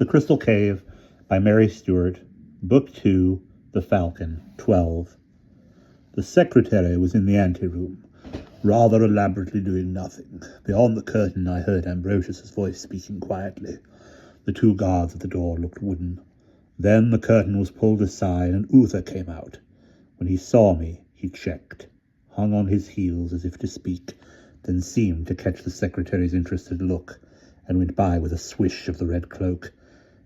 The Crystal Cave by Mary Stewart, Book 2, The Falcon, 12. The secretary was in the anteroom, rather elaborately doing nothing. Beyond the curtain I heard Ambrosius's voice speaking quietly. The two guards at the door looked wooden. Then the curtain was pulled aside and Uther came out. When he saw me, he checked, hung on his heels as if to speak, then seemed to catch the secretary's interested look, and went by with a swish of the red cloak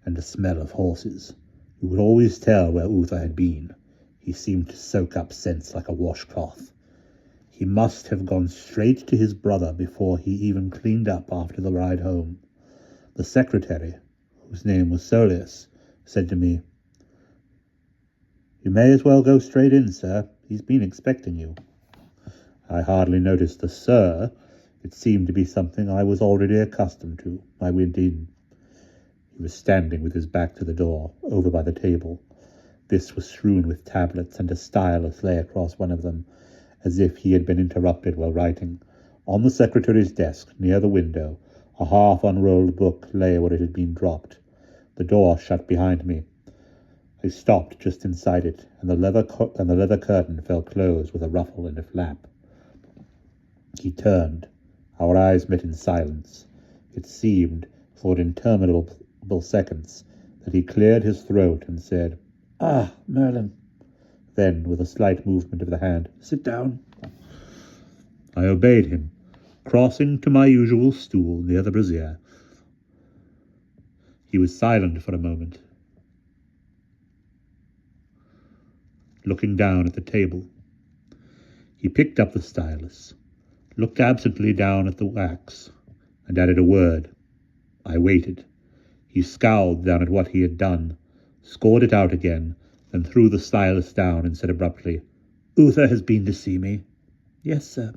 and a smell of horses. You could always tell where Uther had been. He seemed to soak up scents like a washcloth. He must have gone straight to his brother before he even cleaned up after the ride home. The secretary, whose name was Solius, said to me, "You may as well go straight in, sir. He's been expecting you." I hardly noticed the "sir." It seemed to be something I was already accustomed to. I went in. He was standing with his back to the door, over by the table. This was strewn with tablets, and a stylus lay across one of them, as if he had been interrupted while writing. On the secretary's desk, near the window, a half-unrolled book lay where it had been dropped. The door shut behind me. I stopped just inside it, and the leather curtain fell closed with a ruffle and a flap. He turned. Our eyes met in silence. It seemed, for interminable seconds, that he cleared his throat and said, "Ah, Merlin." Then, with a slight movement of the hand, "Sit down." I obeyed him, crossing to my usual stool near the brazier. He was silent for a moment, looking down at the table. He picked up the stylus, looked absently down at the wax, and added a word. I waited. He scowled down at what he had done, scored it out again, then threw the stylus down and said abruptly, "Uther has been to see me." "Yes, sir."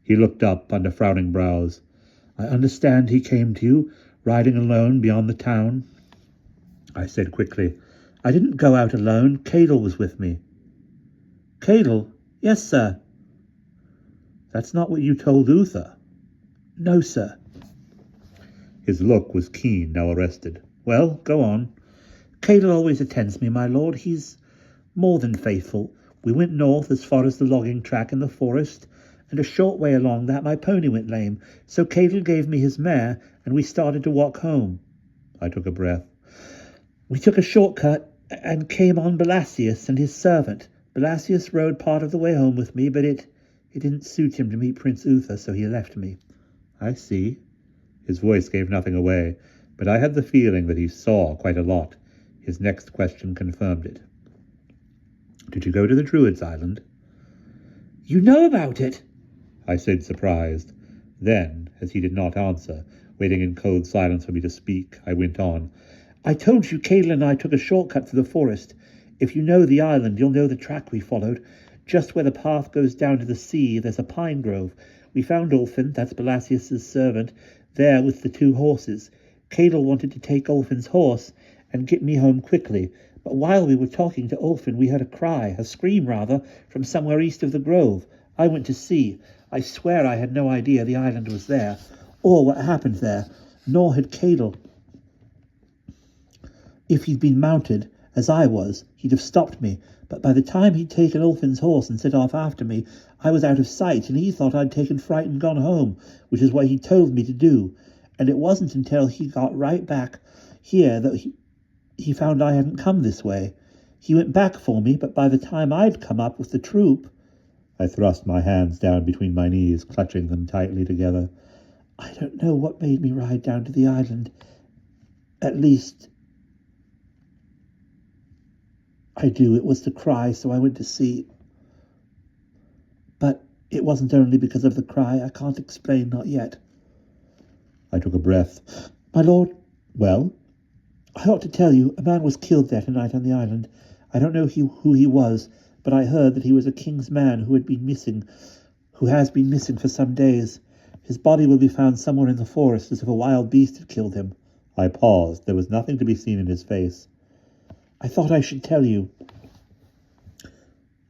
He looked up under frowning brows. "I understand he came to you, riding alone beyond the town." I said quickly, "I didn't go out alone. Cadel was with me." "Cadel?" "Yes, sir." "That's not what you told Uther." "No, sir." His look was keen, now arrested. "Well, go on." "Cadel always attends me, my lord. He's more than faithful. We went north as far as the logging track in the forest, and a short way along that my pony went lame, so Cadel gave me his mare, and we started to walk home." I took a breath. "We took a shortcut and came on Belasius and his servant. Belasius rode part of the way home with me, but it didn't suit him to meet Prince Uther, so he left me." "I see." His voice gave nothing away, but I had the feeling that he saw quite a lot. His next question confirmed it. "Did you go to the Druids' Island?" "You know about it?" I said, surprised. Then, as he did not answer, waiting in cold silence for me to speak, I went on. "I told you Cadel and I took a shortcut through the forest. If you know the island, you'll know the track we followed. Just where the path goes down to the sea, there's a pine grove. We found Ulfin, that's Belasius's servant, there with the two horses. Cadel wanted to take Ulfin's horse and get me home quickly, but while we were talking to Ulfin, we heard a scream rather, from somewhere east of the grove. I went to see. I swear I had no idea the island was there, or what happened there, nor had Cadel. If he'd been mounted, as I was, he'd have stopped me, but by the time he'd taken Ulfin's horse and set off after me, I was out of sight, and he thought I'd taken fright and gone home, which is what he told me to do. And it wasn't until he got right back here that he found I hadn't come this way. He went back for me, but by the time I'd come up with the troop—" I thrust my hands down between my knees, clutching them tightly together. "I don't know what made me ride down to the island. At least I do. It was the cry, so I went to see. But it wasn't only because of the cry. I can't explain, not yet." I took a breath. "My lord." "Well?" "I ought to tell you, a man was killed there tonight on the island. I don't know who he was, but I heard that he was a king's man who has been missing for some days. His body will be found somewhere in the forest, as if a wild beast had killed him." I paused. There was nothing to be seen in his face. "I thought I should tell you."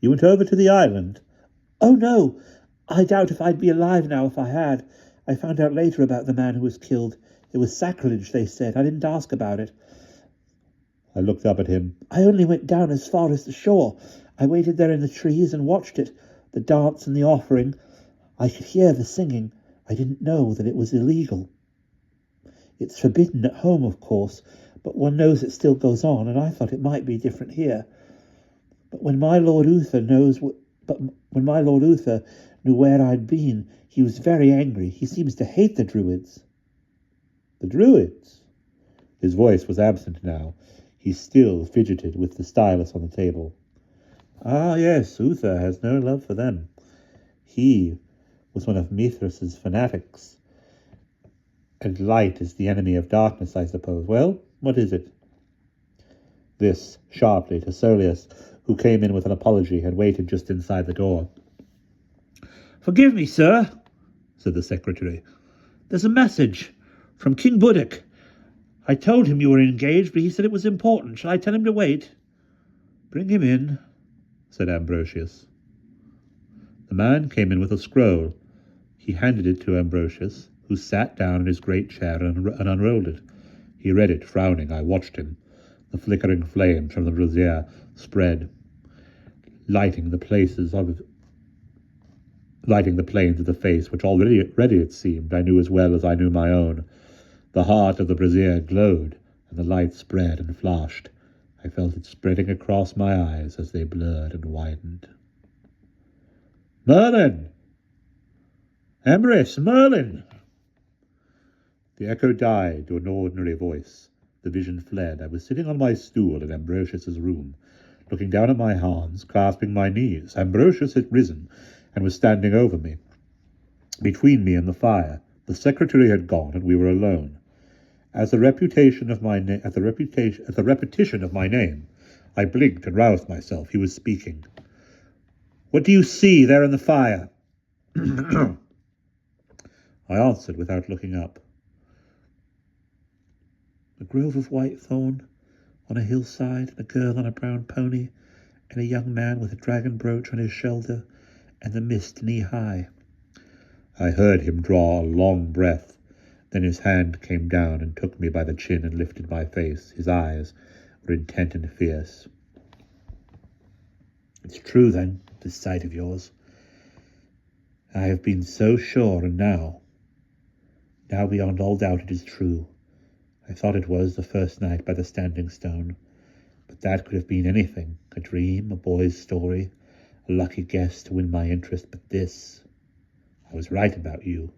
"You went over to the island?" "Oh, no. I doubt if I'd be alive now if I had. I found out later about the man who was killed. It was sacrilege, they said. I didn't ask about it. I looked up at him. I only went down as far as the shore. I waited there in the trees and watched it, the dance and the offering. I could hear the singing. I didn't know that it was illegal. It's forbidden at home, of course, but one knows it still goes on, and I thought it might be different here. But when my Lord Uther knew where I'd been, he was very angry. He seems to hate the Druids. The Druids? His voice was absent now. He still fidgeted with the stylus on the table. Ah, yes, Uther has no love for them. He was one of Mithras's fanatics. And light is the enemy of darkness, I suppose. Well, what is it? This, sharply, to Solius, who came in with an apology and waited just inside the door. Forgive me, sir, said the secretary. There's a message from King Buddock. I told him you were engaged, but he said it was important. Shall I tell him to wait? Bring him in, said Ambrosius. The man came in with a scroll. He handed it to Ambrosius, who sat down in his great chair and unrolled it. He read it, frowning. I watched him. The flickering flames from the brazier spread, lighting the planes of the face, which already it seemed I knew as well as I knew my own. The heart of the brazier glowed, and the light spread and flashed. I felt it spreading across my eyes as they blurred and widened. Merlin! Emrys, Merlin! The echo died to an ordinary voice. The vision fled. I was sitting on my stool in Ambrosius's room, looking down at my hands, clasping my knees. Ambrosius had risen and was standing over me, between me and the fire. The secretary had gone, and we were alone. At the repetition of my name, I blinked and roused myself. He was speaking. What do you see there in the fire? I answered without looking up. A grove of whitethorn on a hillside, and a girl on a brown pony, and a young man with a dragon brooch on his shoulder, and the mist knee-high. I heard him draw a long breath. Then his hand came down and took me by the chin and lifted my face. His eyes were intent and fierce. It's true, then, this sight of yours. I have been so sure, and now beyond all doubt it is true. I thought it was the first night by the Standing Stone, but that could have been anything, a dream, a boy's story, a lucky guess to win my interest, but this, I was right about you.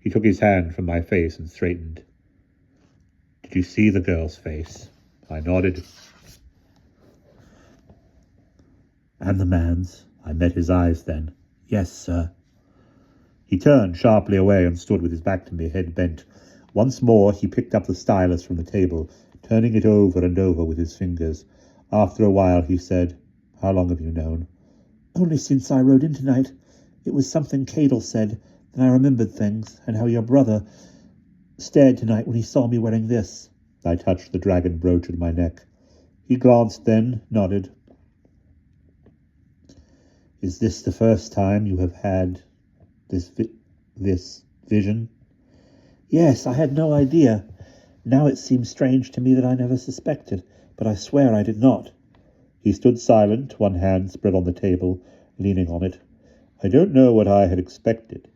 He took his hand from my face and straightened. Did you see the girl's face? I nodded. And the man's? I met his eyes then. Yes, sir. He turned sharply away and stood with his back to me, head bent. Once more he picked up the stylus from the table, turning it over and over with his fingers. After a while he said, How long have you known? Only since I rode in tonight. It was something Cadel said. Then I remembered things, and how your brother stared tonight when he saw me wearing this. I touched the dragon brooch at my neck. He glanced then, nodded. Is this the first time you have had this vision? Yes, I had no idea. Now it seems strange to me that I never suspected, but I swear I did not. He stood silent, one hand spread on the table, leaning on it. I don't know what I had expected,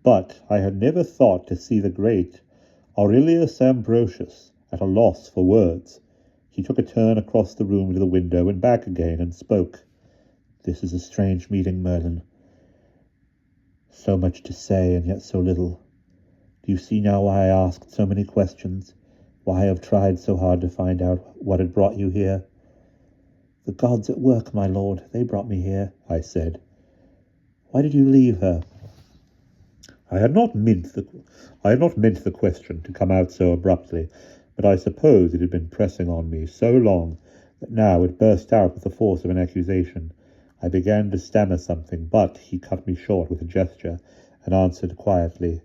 but I had never thought to see the great Aurelius Ambrosius at a loss for words. He took a turn across the room to the window and back again and spoke. This is a strange meeting, Merlin. So much to say and yet so little. Do you see now why I asked so many questions? Why I have tried so hard to find out what had brought you here? The gods at work, my lord. They brought me here, I said. Why did you leave her? I had not meant the question to come out so abruptly, but I suppose it had been pressing on me so long that now it burst out with the force of an accusation. I began to stammer something, but he cut me short with a gesture and answered quietly.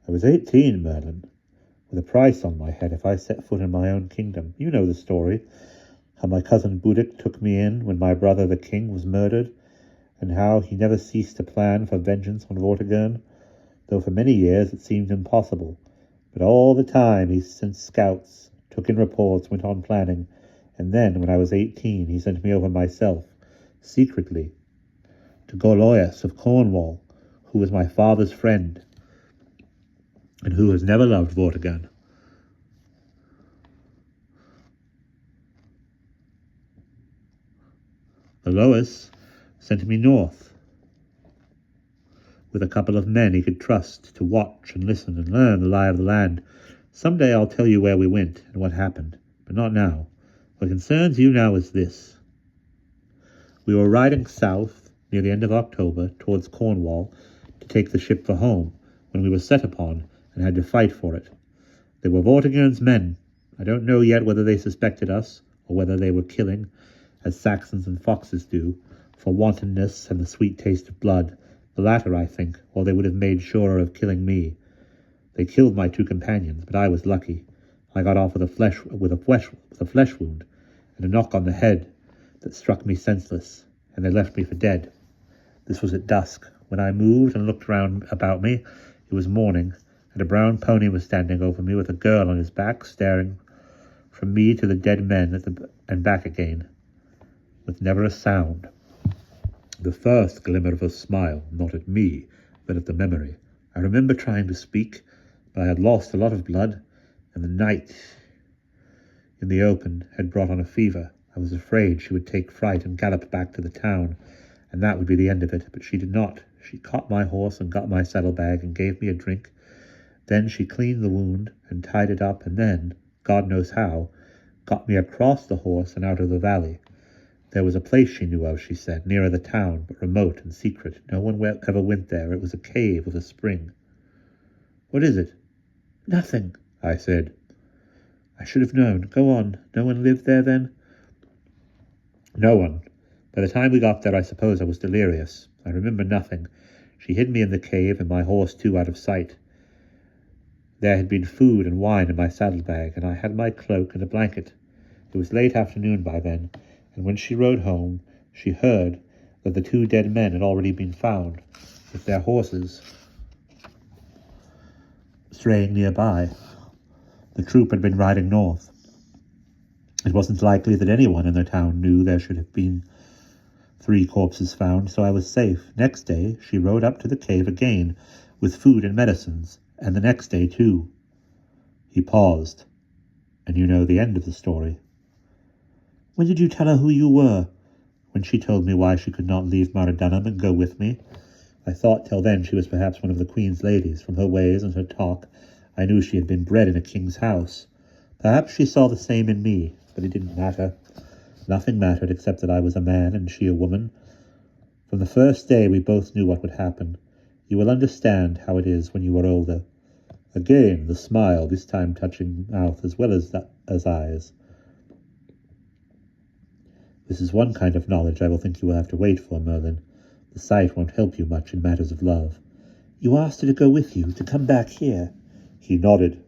I was 18, Merlin, with a price on my head if I set foot in my own kingdom. You know the story, how my cousin Buddock took me in when my brother the king was murdered, and how he never ceased to plan for vengeance on Vortigern, though for many years it seemed impossible. But all the time he sent scouts, took in reports, went on planning, and then, when I was 18, he sent me over myself, secretly, to Gorlois of Cornwall, who was my father's friend, and who has never loved Vortigern. Gorlois sent me north, with a couple of men he could trust to watch and listen and learn the lie of the land. Someday I'll tell you where we went and what happened, but not now. What concerns you now is this. We were riding south near the end of October towards Cornwall to take the ship for home, when we were set upon and had to fight for it. They were Vortigern's men. I don't know yet whether they suspected us, or whether they were killing, as Saxons and foxes do, for wantonness and the sweet taste of blood. The latter, I think, or they would have made surer of killing me. They killed my 2 companions, but I was lucky. I got off with a flesh wound and a knock on the head that struck me senseless, and they left me for dead. This was at dusk. When I moved and looked round about me, it was morning, and a brown pony was standing over me with a girl on his back, staring from me to the dead men and back again, with never a sound. The first glimmer of a smile, not at me, but at the memory. I remember trying to speak, but I had lost a lot of blood, and the night in the open had brought on a fever. I was afraid she would take fright and gallop back to the town, and that would be the end of it, but she did not. She caught my horse and got my saddlebag and gave me a drink. Then she cleaned the wound and tied it up, and then, God knows how, got me across the horse and out of the valley. There was a place she knew of, she said, nearer the town, but remote and secret. No one ever went there. It was a cave with a spring. What is it? Nothing, I said. I should have known. Go on. No one lived there then? No one. By the time we got there, I suppose I was delirious. I remember nothing. She hid me in the cave, and my horse too, out of sight. There had been food and wine in my saddlebag, and I had my cloak and a blanket. It was late afternoon by then, and when she rode home, she heard that the 2 dead men had already been found, with their horses straying nearby. The troop had been riding north. It wasn't likely that anyone in the town knew there should have been 3 corpses found, so I was safe. Next day, she rode up to the cave again, with food and medicines, and the next day, too. He paused, and you know the end of the story. When did you tell her who you were? When she told me why she could not leave Maradunham and go with me. I thought till then she was perhaps one of the Queen's ladies. From her ways and her talk, I knew she had been bred in a king's house. Perhaps she saw the same in me, but it didn't matter. Nothing mattered except that I was a man and she a woman. From the first day we both knew what would happen. You will understand how it is when you are older. Again the smile, this time touching mouth as well as eyes. This is one kind of knowledge I will think you will have to wait for, Merlin. The sight won't help you much in matters of love. You asked her to go with you, to come back here. He nodded.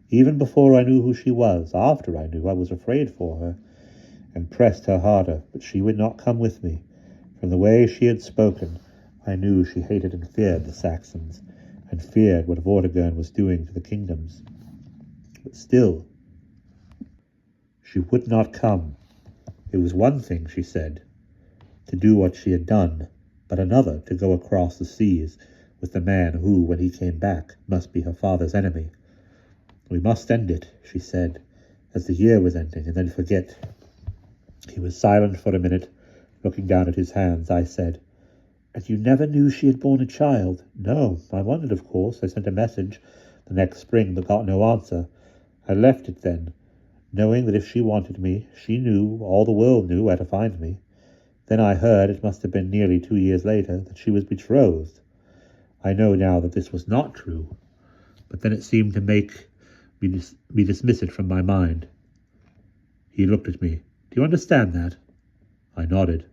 Even before I knew who she was, after I knew, I was afraid for her, and pressed her harder, but she would not come with me. From the way she had spoken, I knew she hated and feared the Saxons, and feared what Vortigern was doing to the kingdoms. But still, she would not come. It was one thing, she said, to do what she had done, but another to go across the seas with the man who, when he came back, must be her father's enemy. We must end it, she said, as the year was ending, and then forget. He was silent for a minute, looking down at his hands. I said, And you never knew she had borne a child? No, I wondered, of course. I sent a message the next spring, but got no answer. I left it then, knowing that if she wanted me, she knew, all the world knew, where to find me. Then I heard, it must have been nearly 2 years later, that she was betrothed. I know now that this was not true, but then it seemed to make me dismiss it from my mind. He looked at me. Do you understand that? I nodded.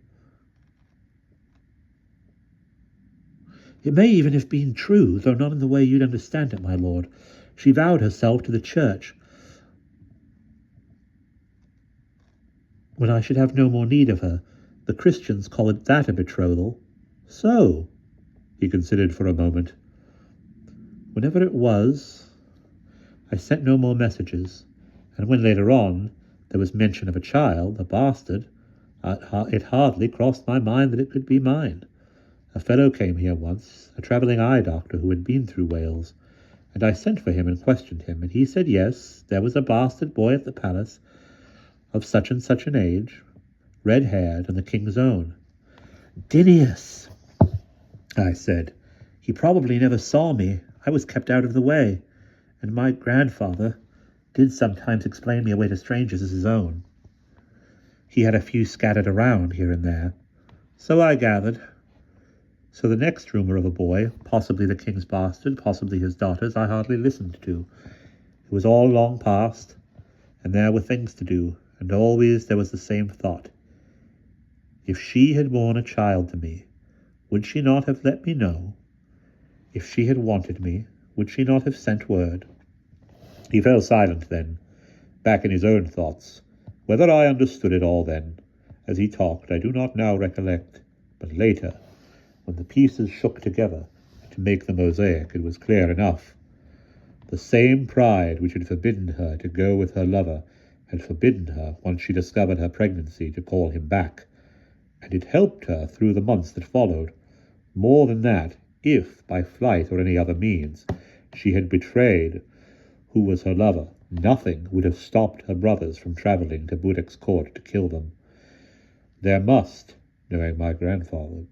It may even have been true, though not in the way you'd understand it, my lord. She vowed herself to the church when I should have no more need of her. The Christians call it that a betrothal. So, he considered for a moment. Whenever it was, I sent no more messages, and when later on there was mention of a child, a bastard, it hardly crossed my mind that it could be mine. A fellow came here once, a travelling eye doctor who had been through Wales, and I sent for him and questioned him, and he said yes, there was a bastard boy at the palace of such and such an age, red-haired and the king's own. Dineus, I said, he probably never saw me. I was kept out of the way, and my grandfather did sometimes explain me away to strangers as his own. He had a few scattered around here and there. So I gathered. So the next rumour of a boy, possibly the king's bastard, possibly his daughters, I hardly listened to. It was all long past, and there were things to do, and always there was the same thought. If she had borne a child to me, would she not have let me know? If she had wanted me, would she not have sent word? He fell silent then, back in his own thoughts. Whether I understood it all then, as he talked, I do not now recollect, but later, when the pieces shook together to make the mosaic, it was clear enough. The same pride which had forbidden her to go with her lover had forbidden her, once she discovered her pregnancy, to call him back, and it helped her through the months that followed. More than that, if, by flight or any other means, she had betrayed who was her lover, nothing would have stopped her brothers from travelling to Budek's court to kill them. There must, knowing my grandfather,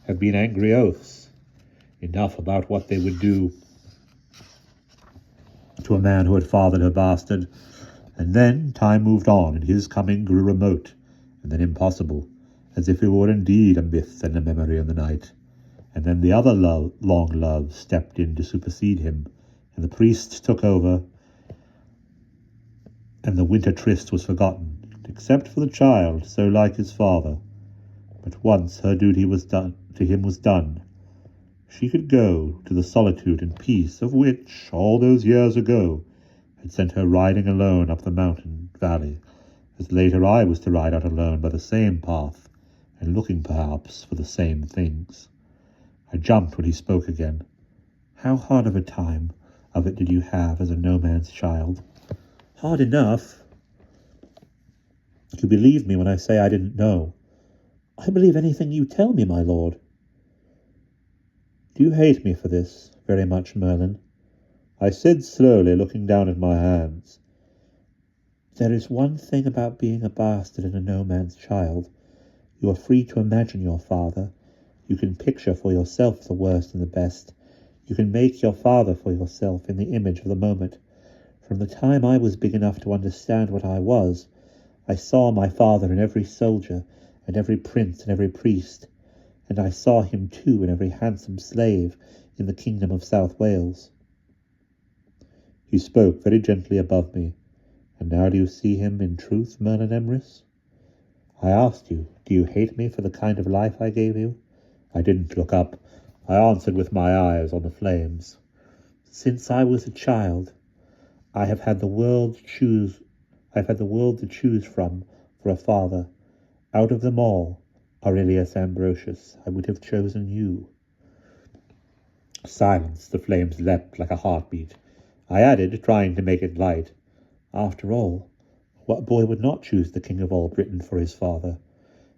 have been angry oaths, enough about what they would do to a man who had fathered her bastard. And then time moved on, and his coming grew remote, and then impossible, as if it were indeed a myth and a memory in the night. And then the other long love stepped in to supersede him, and the priest took over, and the winter tryst was forgotten, except for the child, so like his father. But once her duty was done, to him was done. She could go to the solitude and peace of which, all those years ago, had sent her riding alone up the mountain valley, as later I was to ride out alone by the same path, and looking perhaps for the same things. I jumped when he spoke again. How hard of a time of it did you have as a no-man's child? Hard enough. You believe me when I say I didn't know. I believe anything you tell me, my lord. Do you hate me for this very much, Merlin? I said slowly, looking down at my hands. There is one thing about being a bastard and a no-man's child. You are free to imagine your father. You can picture for yourself the worst and the best. You can make your father for yourself in the image of the moment. From the time I was big enough to understand what I was, I saw my father in every soldier, and every prince and every priest, and I saw him too in every handsome slave in the kingdom of South Wales. He spoke very gently above me. And now do you see him in truth, Merlin Emrys? I asked you, do you hate me for the kind of life I gave you? I didn't look up. I answered with my eyes on the flames. Since I was a child, I have had the world to choose from for a father. Out of them all, Aurelius Ambrosius, I would have chosen you. Silence. The flames leapt like a heartbeat. I added, trying to make it light. After all, what boy would not choose the King of all Britain for his father?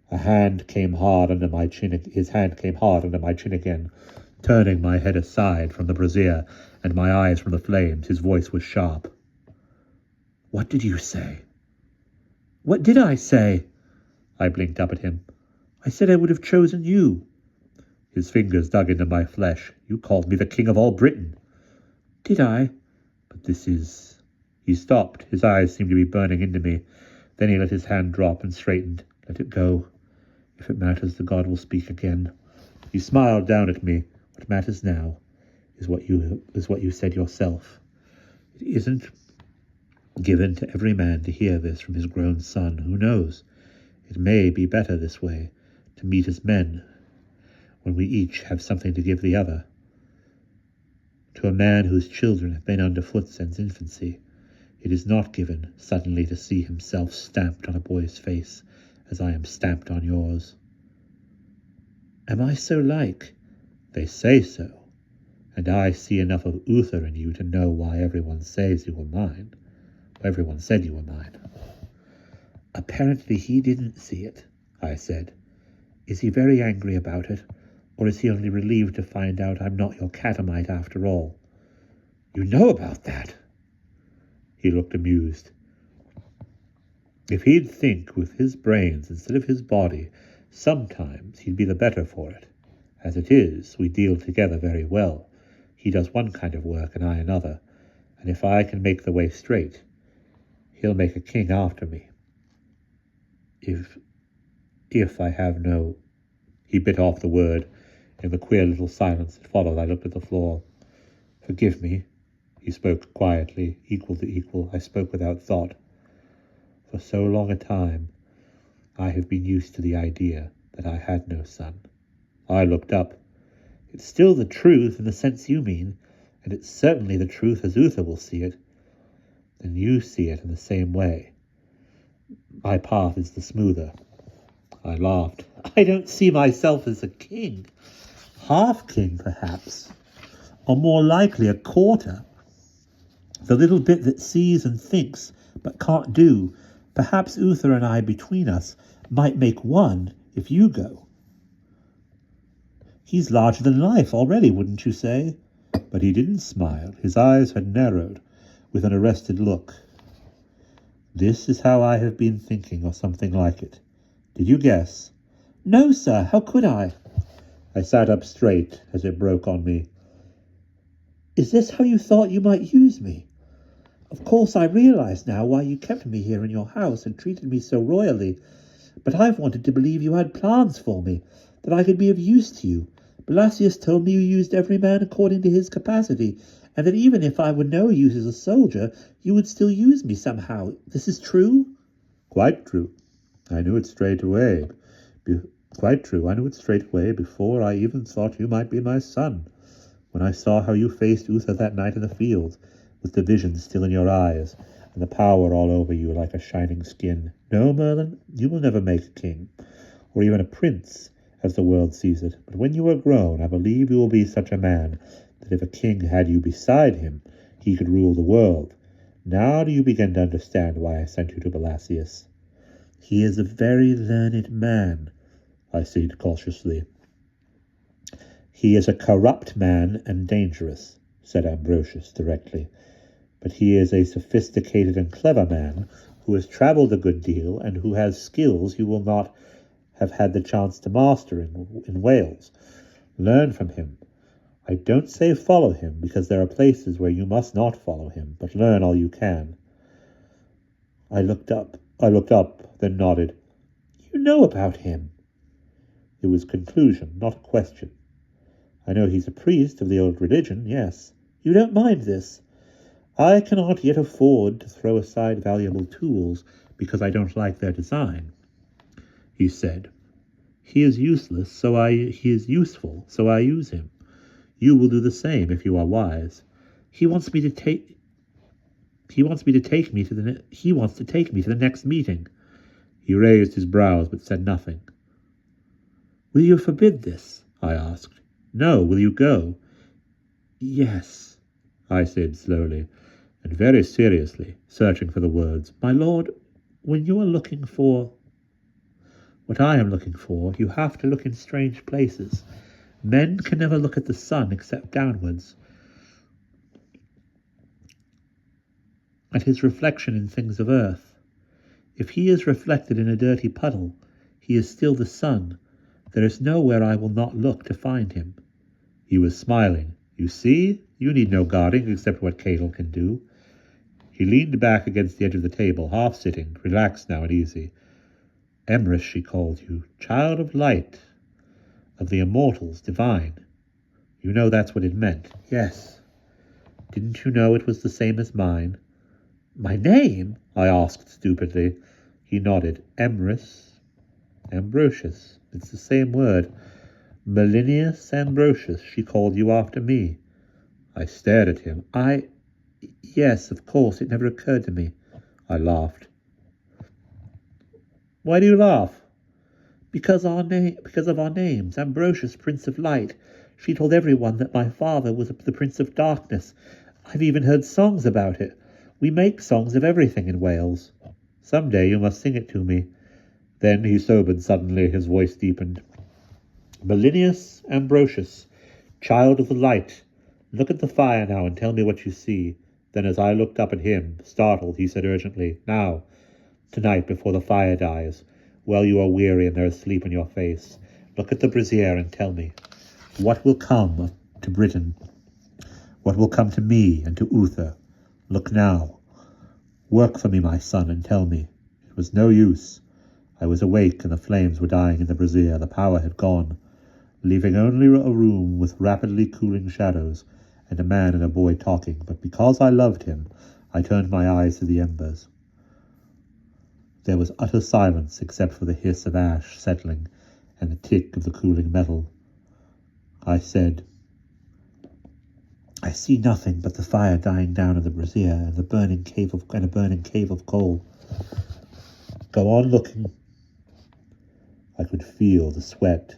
His hand came hard under my chin again, turning my head aside from the brazier and my eyes from the flames. His voice was sharp. What did you say? What did I say? I blinked up at him. I said I would have chosen you. His fingers dug into my flesh. You called me the King of all Britain. Did I? But this is... He stopped. His eyes seemed to be burning into me. Then he let his hand drop and straightened. Let it go. If it matters, the god will speak again. He smiled down at me. What matters now is what you said yourself. It isn't given to every man to hear this from his grown son. Who knows? It may be better this way, to meet as men, when we each have something to give the other. To a man whose children have been underfoot since infancy, it is not given suddenly to see himself stamped on a boy's face, as I am stamped on yours. Am I so like They say so, and I see enough of Uther in you to know why everyone says you were mine. Everyone said you were mine. Apparently he didn't see it, I said. Is he very angry about it, or is he only relieved to find out I'm not your catamite after all? You know about that? He looked amused. If he'd think with his brains instead of his body, sometimes he'd be the better for it. As it is, we deal together very well. He does one kind of work and I another, and if I can make the way straight, he'll make a king after me. If I have no... He bit off the word. In the queer little silence that followed, I looked at the floor. Forgive me, he spoke quietly, equal to equal. I spoke without thought. For so long a time, I have been used to the idea that I had no son. I looked up. It's still the truth in the sense you mean, and it's certainly the truth as Uther will see it. And you see it in the same way. My path is the smoother. I laughed. I don't see myself as a king. Half king, perhaps. Or more likely a quarter. The little bit that sees and thinks, but can't do. Perhaps Uther and I between us might make one if you go. He's larger than life already, wouldn't you say? But he didn't smile. His eyes had narrowed with an arrested look. This is how I have been thinking, or something like it. Did you guess? No, sir. How could I? I sat up straight as it broke on me. Is this how you thought you might use me? Of course, I realize now why you kept me here in your house and treated me so royally. But I've wanted to believe you had plans for me, that I could be of use to you. Belasius told me you used every man according to his capacity, and that even if I were no use as a soldier, you would still use me somehow. This is true? Quite true. I knew it straight away. Quite true. I knew it straight away before I even thought you might be my son. When I saw how you faced Uther that night in the field, with the vision still in your eyes, and the power all over you like a shining skin. No, Merlin, you will never make a king, or even a prince, as the world sees it. But when you are grown, I believe you will be such a man that if a king had you beside him, he could rule the world. Now do you begin to understand why I sent you to Belasius? He is a very learned man, I said cautiously. He is a corrupt man and dangerous, said Ambrosius directly. But he is a sophisticated and clever man who has travelled a good deal and who has skills you will not have had the chance to master in Wales. Learn from him. I don't say follow him, because there are places where you must not follow him, but learn all you can. I looked up, then nodded. You know about him. It was conclusion, not a question. I know he's a priest of the old religion, yes. You don't mind this? I cannot yet afford to throw aside valuable tools because I don't like their design, he said. He is useful, so I use him. You will do the same if you are wise. He wants to take me to the next meeting. He raised his brows but said nothing. Will you forbid this? I asked. No, will you go? Yes, I said slowly, and very seriously, searching for the words. My lord, when you are looking for what I am looking for, you have to look in strange places. Men can never look at the sun except downwards, at his reflection in things of earth. If he is reflected in a dirty puddle, he is still the sun. There is nowhere I will not look to find him. He was smiling. You see, you need no guarding except what Caedal can do. He leaned back against the edge of the table, half sitting, relaxed now and easy. Emrys, she called you, child of light, of the immortals, divine. You know that's what it meant. Yes. Didn't you know it was the same as mine? My name? I asked stupidly. He nodded. Emrys. Ambrosius. It's the same word. Melinius Ambrosius. She called you after me. I stared at him. Yes, of course, it never occurred to me. I laughed. Why do you laugh? Because of our names. Ambrosius, Prince of Light. She told everyone that my father was the Prince of Darkness. I've even heard songs about it. We make songs of everything in Wales. Some day you must sing it to me. Then he sobered suddenly, his voice deepened. Melinius Ambrosius, child of the light, look at the fire now and tell me what you see. Then as I looked up at him, startled, he said urgently, Now, tonight before the fire dies, while you are weary and there is sleep in your face, look at the brazier and tell me, what will come to Britain? What will come to me and to Uther? Look now. Work for me, my son, and tell me. It was no use. I was awake and the flames were dying in the brazier. The power had gone, leaving only a room with rapidly cooling shadows and a man and a boy talking. But because I loved him, I turned my eyes to the embers. There was utter silence except for the hiss of ash settling and the tick of the cooling metal. I said, I see nothing but the fire dying down in the brazier and a burning cave of coal. Go on looking. I could feel the sweat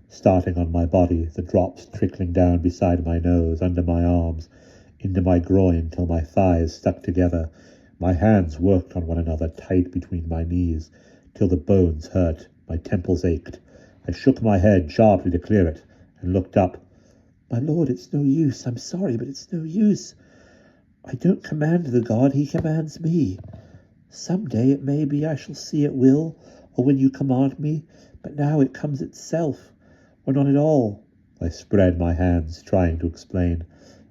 starting on my body, the drops trickling down beside my nose, under my arms, into my groin till my thighs stuck together. My hands worked on one another, tight between my knees, till the bones hurt, my temples ached. I shook my head sharply to clear it, and looked up. My lord, it's no use. I'm sorry, but it's no use. I don't command the god, he commands me. Some day it may be I shall see at will, or when you command me, but now it comes itself, or not at all. I spread my hands, trying to explain.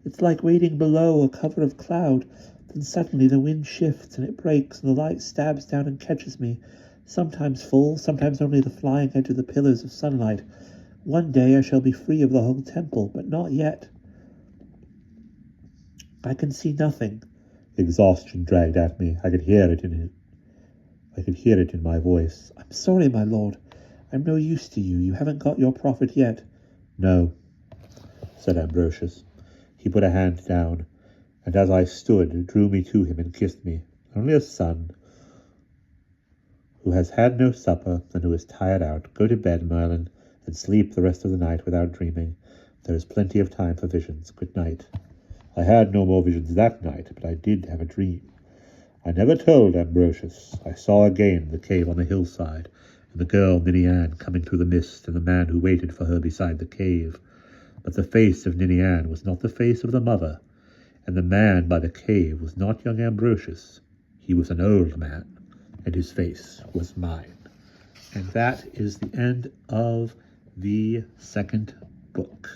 It's like waiting below a cover of cloud. Then suddenly the wind shifts and it breaks, and the light stabs down and catches me, sometimes full, sometimes only the flying edge of the pillars of sunlight. One day I shall be free of the whole temple, but not yet. I can see nothing. Exhaustion dragged at me. I could hear it in my voice. I'm sorry, my lord. I'm no use to you. You haven't got your prophet yet. No, said Ambrosius. He put a hand down, and as I stood, drew me to him and kissed me. Only a son who has had no supper and who is tired out. Go to bed, Merlin, and sleep the rest of the night without dreaming. There is plenty of time for visions. Good night. I had no more visions that night, but I did have a dream. I never told Ambrosius. I saw again the cave on the hillside, and the girl Ninian coming through the mist, and the man who waited for her beside the cave. But the face of Ninian was not the face of the mother, and the man by the cave was not young Ambrosius. He was an old man, and his face was mine. And that is the end of the second book.